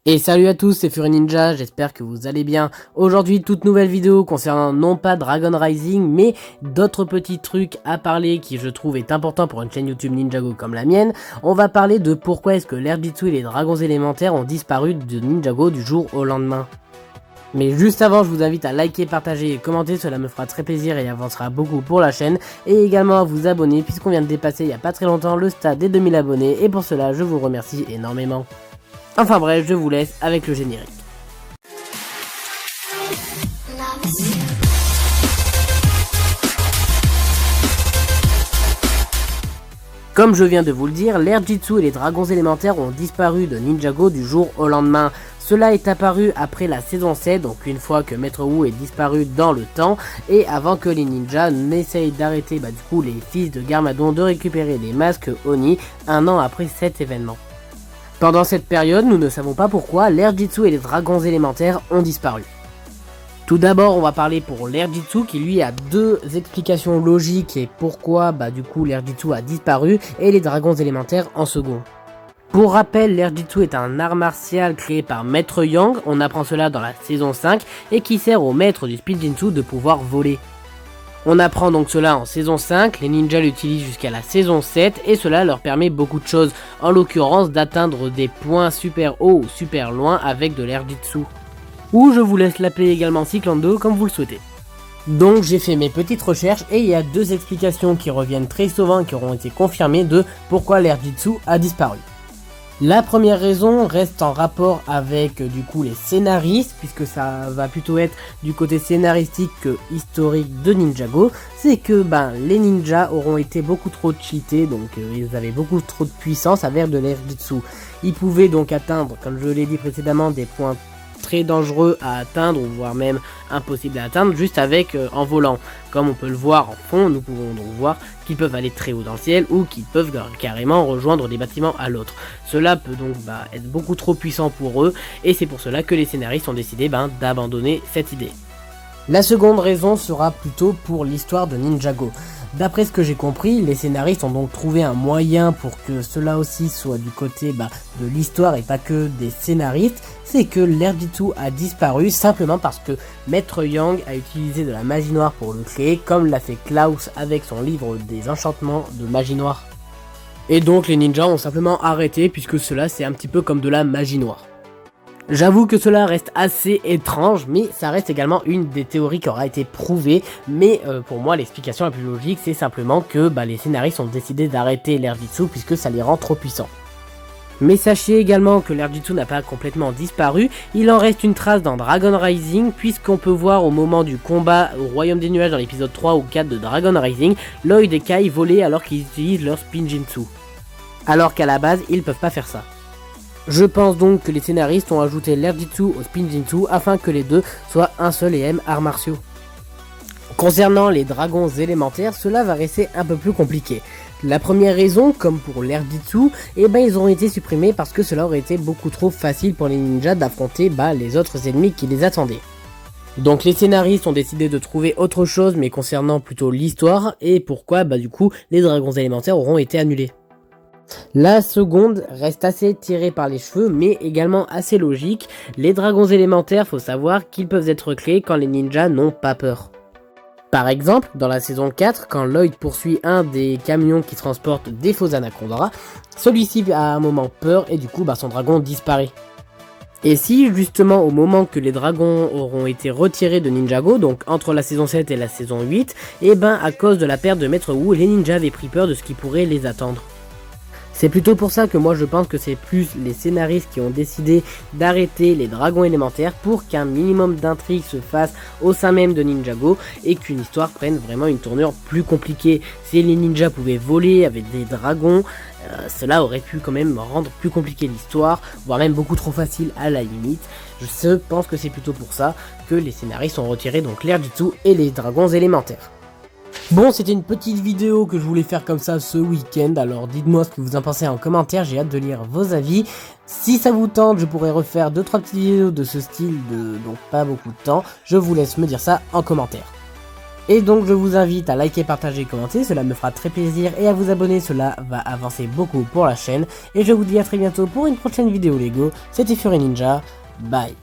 Et salut à tous, c'est FuriNinja, j'espère que vous allez bien. Aujourd'hui, toute nouvelle vidéo concernant non pas Dragon Rising, mais d'autres petits trucs à parler qui je trouve est important pour une chaîne YouTube Ninjago comme la mienne. On va parler de pourquoi est-ce que l'Airjitsu et les dragons élémentaires ont disparu de Ninjago du jour au lendemain. Mais juste avant, je vous invite à liker, partager et commenter, cela me fera très plaisir et avancera beaucoup pour la chaîne. Et également à vous abonner puisqu'on vient de dépasser il n'y a pas très longtemps le stade des 2000 abonnés et pour cela, je vous remercie énormément. Enfin bref, je vous laisse avec le générique. Comme je viens de vous le dire, l'Airjitsu et les dragons élémentaires ont disparu de Ninjago du jour au lendemain. Cela est apparu après la saison 7, donc une fois que Maître Wu est disparu dans le temps, et avant que les ninjas n'essayent d'arrêter du coup les fils de Garmadon de récupérer les masques Oni un an après cet événement. Pendant cette période, nous ne savons pas pourquoi l'Airjitsu et les dragons élémentaires ont disparu. Tout d'abord, on va parler pour l'Airjitsu qui lui a deux explications logiques et pourquoi du coup l'Airjitsu a disparu et les dragons élémentaires en second. Pour rappel, l'Airjitsu est un art martial créé par Maître Yang, on apprend cela dans la saison 5 et qui sert au maître du Spinjitzu de pouvoir voler. On apprend donc cela en saison 5, les ninjas l'utilisent jusqu'à la saison 7 et cela leur permet beaucoup de choses, en l'occurrence d'atteindre des points super haut ou super loin avec de l'Airjitsu. Ou je vous laisse l'appeler également Cyclando comme vous le souhaitez. Donc j'ai fait mes petites recherches et il y a deux explications qui reviennent très souvent et qui auront été confirmées de pourquoi l'Airjitsu a disparu. La première raison reste en rapport avec du coup les scénaristes, puisque ça va plutôt être du côté scénaristique que historique de Ninjago, c'est que les ninjas auront été beaucoup trop cheatés, donc ils avaient beaucoup trop de puissance avec de l'Airjitsu. Ils pouvaient donc atteindre, comme je l'ai dit précédemment, des points très dangereux à atteindre, ou voire même impossible à atteindre, juste avec en volant. Comme on peut le voir en fond, nous pouvons donc voir qu'ils peuvent aller très haut dans le ciel, ou qu'ils peuvent carrément rejoindre des bâtiments à l'autre. Cela peut donc être beaucoup trop puissant pour eux, et c'est pour cela que les scénaristes ont décidé d'abandonner cette idée. La seconde raison sera plutôt pour l'histoire de Ninjago. D'après ce que j'ai compris, les scénaristes ont donc trouvé un moyen pour que cela aussi soit du côté de l'histoire et pas que des scénaristes, c'est que l'Airjitsu a disparu simplement parce que Maître Yang a utilisé de la magie noire pour le créer, comme l'a fait Klaus avec son livre des enchantements de magie noire. Et donc les ninjas ont simplement arrêté puisque cela c'est un petit peu comme de la magie noire. J'avoue que cela reste assez étrange, mais ça reste également une des théories qui aura été prouvée, mais pour moi l'explication la plus logique c'est simplement que les scénaristes ont décidé d'arrêter l'Airjitsu puisque ça les rend trop puissants. Mais sachez également que l'Airjitsu n'a pas complètement disparu, il en reste une trace dans Dragon Rising puisqu'on peut voir au moment du combat au Royaume des Nuages dans l'épisode 3 ou 4 de Dragon Rising, Lloyd et Kai volaient alors qu'ils utilisent leur Spinjitzu. Alors qu'à la base ils peuvent pas faire ça. Je pense donc que les scénaristes ont ajouté l'Airjitsu au Spinjitzu afin que les deux soient un seul et même art martiaux. Concernant les dragons élémentaires, cela va rester un peu plus compliqué. La première raison, comme pour l'Airjitsu, ils ont été supprimés parce que cela aurait été beaucoup trop facile pour les ninjas d'affronter les autres ennemis qui les attendaient. Donc les scénaristes ont décidé de trouver autre chose mais concernant plutôt l'histoire et pourquoi du coup les dragons élémentaires auront été annulés. La seconde reste assez tirée par les cheveux mais également assez logique. Les dragons élémentaires, faut savoir qu'ils peuvent être créés quand les ninjas n'ont pas peur. Par exemple, dans la saison 4, quand Lloyd poursuit un des camions qui transportent des faux anacondas, celui-ci a un moment peur et du coup son dragon disparaît. Et si justement au moment que les dragons auront été retirés de Ninjago, donc entre la saison 7 et la saison 8, à cause de la perte de Maître Wu, les ninjas avaient pris peur de ce qui pourrait les attendre. C'est plutôt pour ça que moi je pense que c'est plus les scénaristes qui ont décidé d'arrêter les dragons élémentaires pour qu'un minimum d'intrigue se fasse au sein même de Ninjago et qu'une histoire prenne vraiment une tournure plus compliquée. Si les ninjas pouvaient voler avec des dragons, cela aurait pu quand même rendre plus compliqué l'histoire, voire même beaucoup trop facile à la limite. Je pense que c'est plutôt pour ça que les scénaristes ont retiré donc l'Airjitsu et les dragons élémentaires. Bon, c'était une petite vidéo que je voulais faire comme ça ce week-end, alors dites-moi ce que vous en pensez en commentaire, j'ai hâte de lire vos avis. Si ça vous tente, je pourrais refaire 2-3 petites vidéos de ce style, donc pas beaucoup de temps, je vous laisse me dire ça en commentaire. Et donc je vous invite à liker, partager, commenter, cela me fera très plaisir, et à vous abonner, cela va avancer beaucoup pour la chaîne. Et je vous dis à très bientôt pour une prochaine vidéo Lego, c'était Fury Ninja, bye.